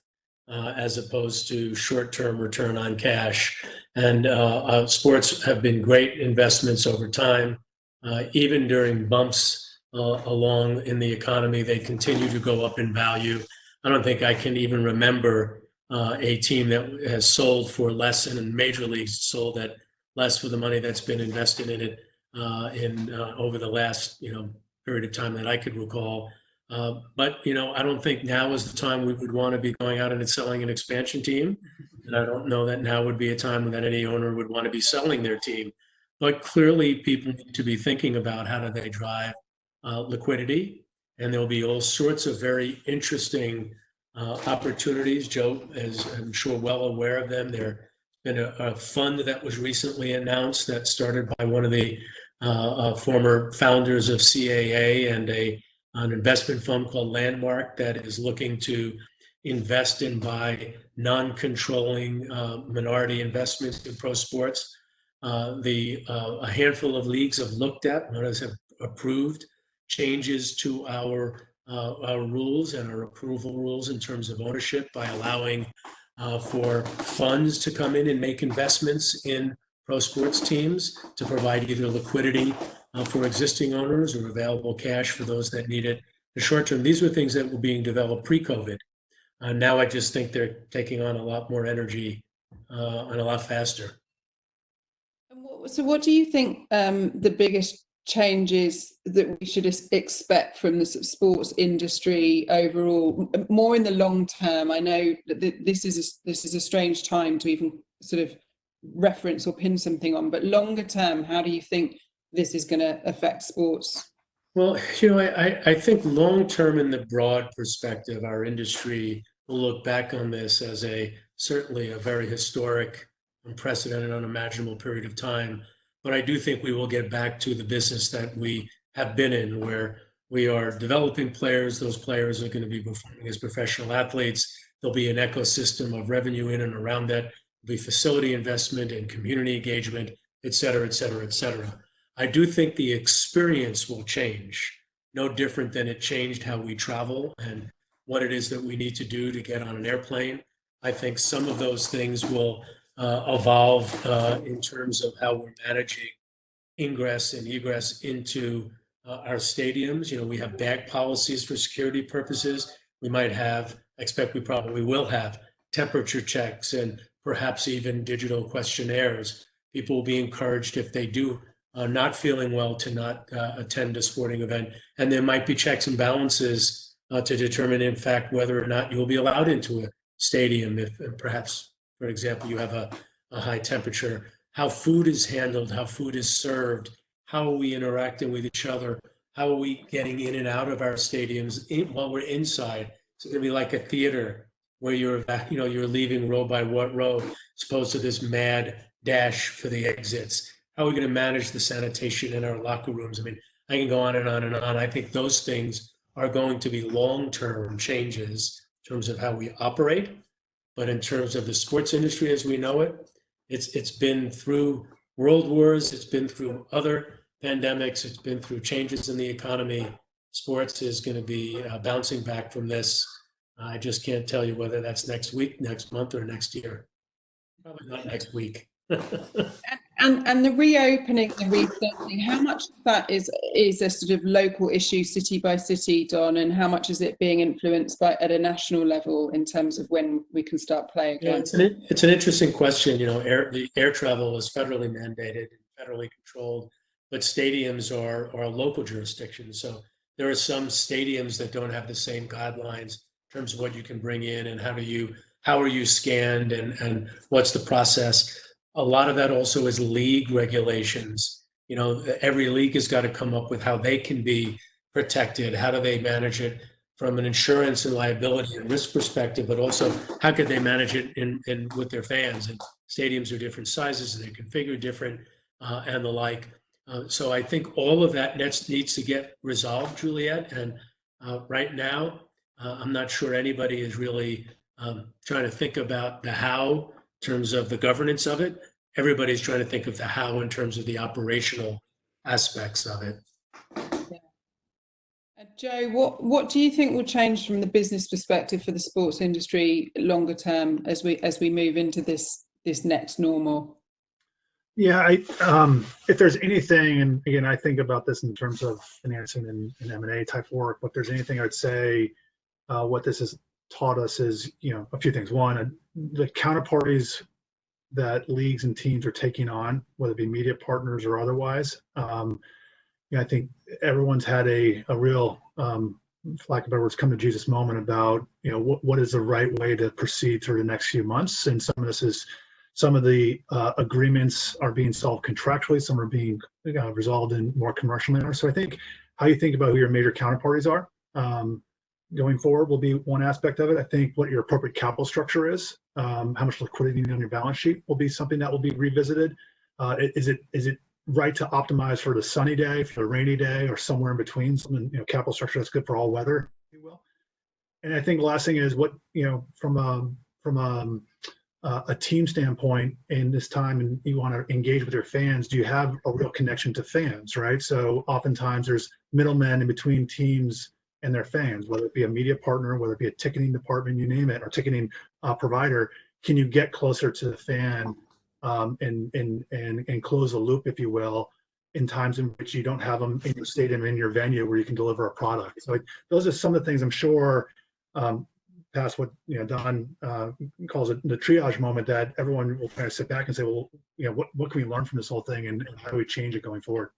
as opposed to short-term return on cash. And sports have been great investments over time, even during bumps along in the economy. They continue to go up in value. I don't think I can even remember a team that has sold for less, and in major leagues sold at less for the money that's been invested in it over the last period of time that I could recall. But I don't think now is the time we would want to be going out and selling an expansion team, and I don't know that now would be a time that any owner would want to be selling their team. But clearly, people need to be thinking about how do they drive liquidity, and there'll be all sorts of very interesting opportunities. Joe is, I'm sure, well aware of them. There's been a fund that was recently announced that started by one of the former founders of CAA, and an investment fund called Landmark that is looking to invest and buy non-controlling minority investments in pro sports. A handful of leagues have looked at, others have approved changes to our rules and our approval rules in terms of ownership by allowing for funds to come in and make investments in pro sports teams to provide either liquidity for existing owners or available cash for those that need it in the short term. These were things that were being developed pre-COVID. Now I just think they're taking on a lot more energy and a lot faster. So what do you think the biggest changes that we should expect from the sports industry overall, more in the long term? I know that this is a strange time to even sort of reference or pin something on, but longer term, how do you think this is going to affect sports? Well, I think long term, in the broad perspective, our industry will look back on this as certainly a very historic, unprecedented, unimaginable period of time. But I do think we will get back to the business that we have been in, where we are developing players. Those players are going to be performing as professional athletes. There'll be an ecosystem of revenue in and around that. There'll be facility investment and community engagement, et cetera, et cetera, et cetera. I do think the experience will change, no different than it changed how we travel and what it is that we need to do to get on an airplane. I think some of those things will evolve in terms of how we're managing ingress and egress into our stadiums. We have bag policies for security purposes. We might have, I expect we probably will have, temperature checks and perhaps even digital questionnaires. People will be encouraged, if they do not feeling well, to not attend a sporting event. And there might be checks and balances to determine, in fact, whether or not you'll be allowed into a stadium if perhaps, for example, you have a high temperature. How food is handled, how food is served, how are we interacting with each other, how are we getting in and out of our stadiums while we're inside. It's going to be like a theater where you're leaving row by row, as opposed to this mad dash for the exits. How are we going to manage the sanitation in our locker rooms? I mean, I can go on and on and on. I think those things are going to be long-term changes in terms of how we operate. But in terms of the sports industry as we know it, it's been through world wars, it's been through other pandemics, it's been through changes in the economy. Sports is going to be bouncing back from this. I just can't tell you whether that's next week, next month, or next year. Probably not next week. And the reopening, the resetting, how much of that is a sort of local issue, city by city, Don, and how much is it being influenced at a national level in terms of when we can start playing again? Yeah, it's an interesting question. The air travel is federally mandated and federally controlled, but stadiums are local jurisdictions. So there are some stadiums that don't have the same guidelines in terms of what you can bring in and how are you scanned and what's the process. A lot of that also is league regulations. Every league has got to come up with how they can be protected. How do they manage it from an insurance and liability and risk perspective, but also how could they manage it in with their fans? And stadiums are different sizes and they're configured different and the like. So I think all of that needs to get resolved, Juliet. And right now, I'm not sure anybody is really trying to think about the how in terms of the governance of it. Everybody's trying to think of the how in terms of the operational aspects of it. Yeah. Joe, what do you think will change from the business perspective for the sports industry longer term as we move into this next normal? Yeah, if there's anything, and again, I think about this in terms of financing and M&A type work, but if there's anything I'd say, what this has taught us is, a few things. One, the counterparties that leagues and teams are taking on, whether it be media partners or otherwise. I think everyone's had a real, for lack of better words, come to Jesus moment about, what is the right way to proceed through the next few months. And some of the agreements are being solved contractually, some are being resolved in more commercial manner. So I think how you think about who your major counterparties are, going forward will be one aspect of it. I think what your appropriate capital structure is, how much liquidity you need on your balance sheet will be something that will be revisited. Is it right to optimize for the sunny day, for the rainy day, or somewhere in between? Something, capital structure that's good for all weather, if you will. And I think the last thing is what, from a team standpoint in this time, and you want to engage with your fans, do you have a real connection to fans, right? So oftentimes there's middlemen in between teams and their fans, whether it be a media partner, whether it be a ticketing department, you name it, or ticketing provider. Can you get closer to the fan and close the loop, if you will, in times in which you don't have them in your stadium, in your venue, where you can deliver a product? So those are some of the things I'm sure, past what Don calls it the triage moment, that everyone will kind of sit back and say, well, what can we learn from this whole thing, and how do we change it going forward?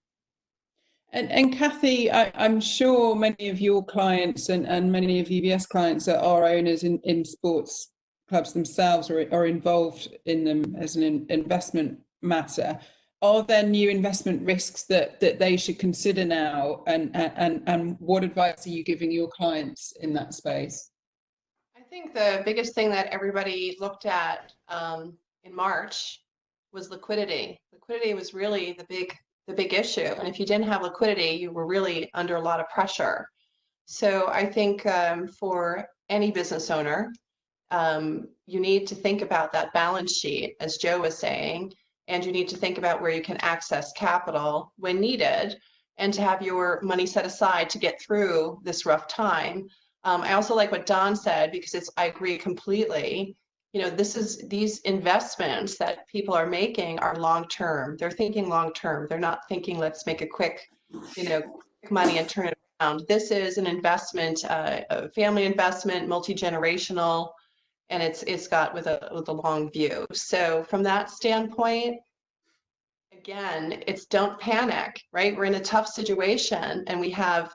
And Kathy, I'm sure many of your clients and many of UBS clients are owners in sports clubs themselves, or are involved in them as an investment matter. Are there new investment risks that they should consider now, and what advice are you giving your clients in that space? I think the biggest thing that everybody looked at in March was liquidity. Liquidity was really the big issue, and if you didn't have liquidity, you were really under a lot of pressure. So I think for any business owner, you need to think about that balance sheet, as Joe was saying, and you need to think about where you can access capital when needed, and to have your money set aside to get through this rough time. I also like what Don said, because I agree completely. These investments that people are making are long-term. They're thinking long-term. They're not thinking, let's make a quick money and turn it around. This is an investment, a family investment, multi-generational, and it's got with a long view. So from that standpoint, again, it's don't panic, right? We're in a tough situation, and we have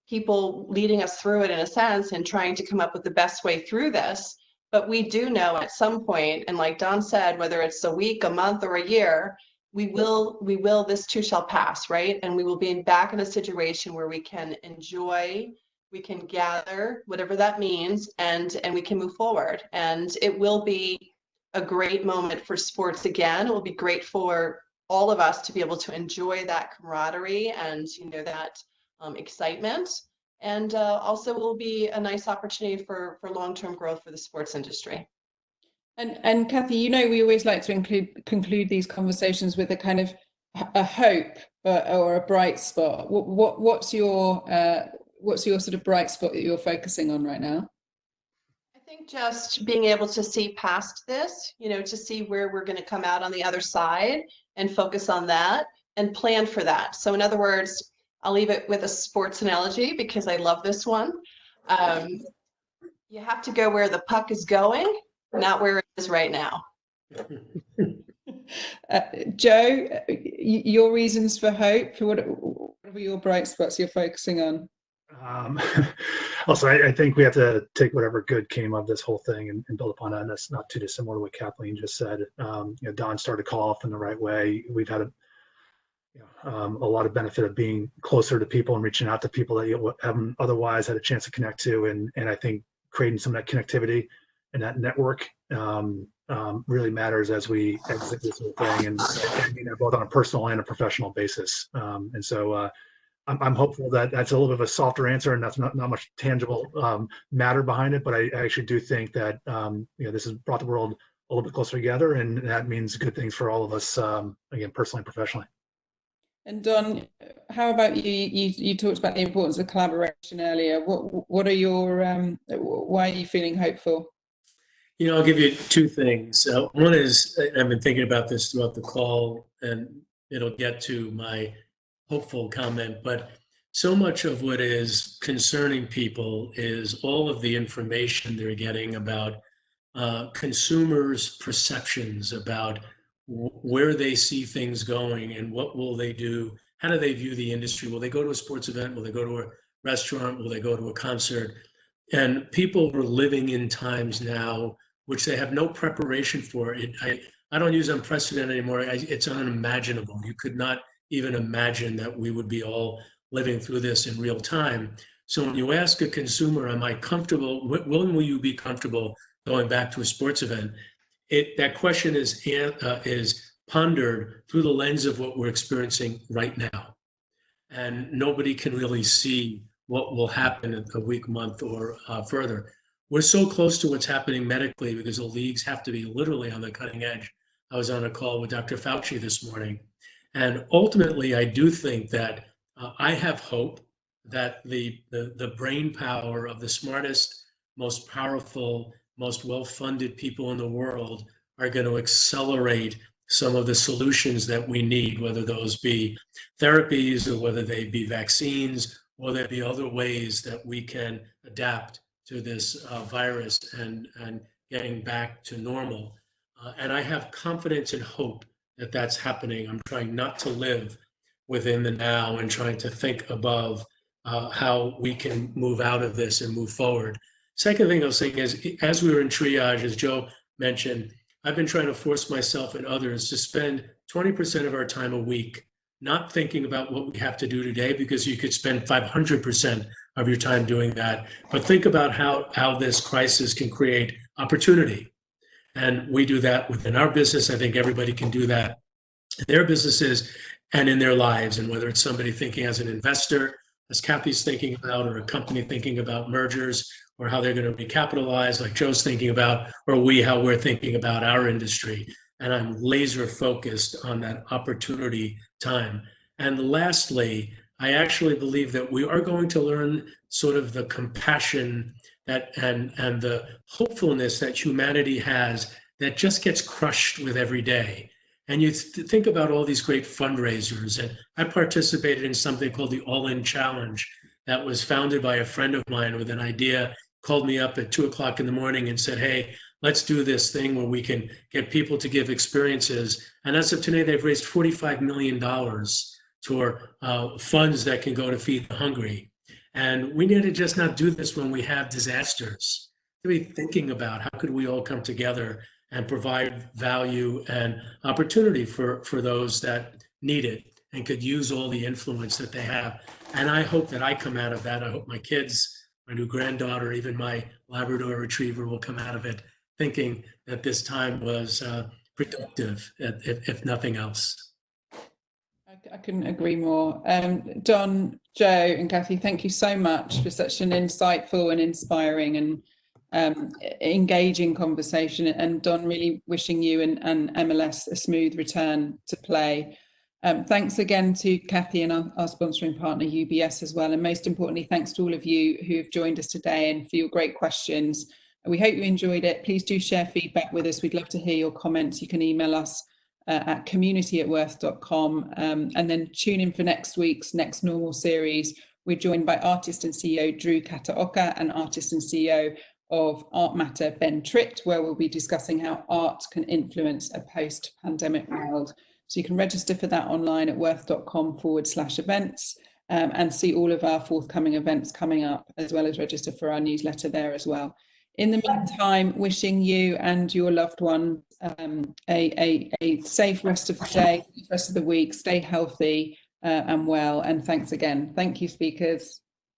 people leading us through it in a sense, and trying to come up with the best way through this. But we do know at some point, and like Don said, whether it's a week, a month, or a year, this too shall pass, right? And we will be back in a situation where we can enjoy, we can gather, whatever that means, and we can move forward. And it will be a great moment for sports again. It will be great for all of us to be able to enjoy that camaraderie and that excitement. And also it will be a nice opportunity for long-term growth for the sports industry. And Kathy, we always like to conclude these conversations with a kind of a hope or a bright spot. What's your sort of bright spot that you're focusing on right now? I think just being able to see past this, to see where we're going to come out on the other side, and focus on that and plan for that. So in other words, I'll leave it with a sports analogy because I love this one. You have to go where the puck is going, not where it is right now. Joe, your reasons for hope, what are your bright spots you're focusing on? Also, I think we have to take whatever good came of this whole thing and build upon that. And that's not too dissimilar to what Kathleen just said. Don started to call off in the right way. We've had a lot of benefit of being closer to people and reaching out to people that you haven't otherwise had a chance to connect to. And I think creating some of that connectivity and that network really matters as we exit this whole thing, and both on a personal and a professional basis. And so I'm hopeful that that's a little bit of a softer answer, and that's not much tangible matter behind it. But I actually do think that this has brought the world a little bit closer together, and that means good things for all of us, again, personally and professionally. And Don, how about you? You talked about the importance of collaboration earlier. What are your why are you feeling hopeful? I'll give you two things. One is, I've been thinking about this throughout the call, and it'll get to my hopeful comment, but so much of what is concerning people is all of the information they're getting about consumers' perceptions about where they see things going and what will they do, how do they view the industry, will they go to a sports event, will they go to a restaurant, will they go to a concert? And people are living in times now which they have no preparation for. I don't use unprecedented anymore. It's unimaginable. You could not even imagine that we would be all living through this in real time. So when you ask a consumer, am I comfortable, when will you be comfortable going back to a sports event? That question is pondered through the lens of what we're experiencing right now. And nobody can really see what will happen in a week, month, or further. We're so close to what's happening medically because the leagues have to be literally on the cutting edge. I was on a call with Dr. Fauci this morning. And ultimately, I do think that I have hope that the brain power of the smartest, most powerful, most well-funded people in the world are going to accelerate some of the solutions that we need, whether those be therapies or whether they be vaccines, or there be other ways that we can adapt to this virus and getting back to normal. And I have confidence and hope that that's happening. I'm trying not to live within the now and trying to think above how we can move out of this and move forward. Second thing I was saying is, as we were in triage, as Joe mentioned, I've been trying to force myself and others to spend 20% of our time a week not thinking about what we have to do today, because you could spend 500% of your time doing that, but think about how this crisis can create opportunity. And we do that within our business. I think everybody can do that in their businesses and in their lives. And whether it's somebody thinking as an investor, as Kathy's thinking about, or a company thinking about mergers, or how they're going to recapitalize, like Joe's thinking about, or how we're thinking about our industry. And I'm laser focused on that opportunity time. And lastly, I actually believe that we are going to learn sort of the compassion that and the hopefulness that humanity has that just gets crushed with every day. And you think about all these great fundraisers. And I participated in something called the All-In Challenge that was founded by a friend of mine with an idea, called me up at 2:00 in the morning and said, hey, let's do this thing where we can get people to give experiences. And as of today, they've raised $45 million for funds that can go to feed the hungry. And we need to just not do this when we have disasters. To be thinking about how could we all come together and provide value and opportunity for those that need it and could use all the influence that they have. And I hope that I come out of that. I hope my kids, my new granddaughter, even my Labrador retriever will come out of it thinking that this time was productive, if nothing else. I couldn't agree more. Don, Joe, and Kathy, thank you so much for such an insightful and inspiring and engaging conversation. And Don, really wishing you and MLS a smooth return to play. Thanks again to Kathy and our sponsoring partner, UBS, as well. And most importantly, thanks to all of you who have joined us today and for your great questions. We hope you enjoyed it. Please do share feedback with us. We'd love to hear your comments. You can email us at community@worth.com, and then tune in for next week's Next Normal series. We're joined by artist and CEO Drew Kataoka and artist and CEO of Art Matter, Ben Tritt, where we'll be discussing how art can influence a post-pandemic world. So you can register for that online at worth.com/events and see all of our forthcoming events coming up, as well as register for our newsletter there as well. In the meantime, wishing you and your loved ones a safe rest of the day, rest of the week. Stay healthy and well. And thanks again. Thank you, speakers.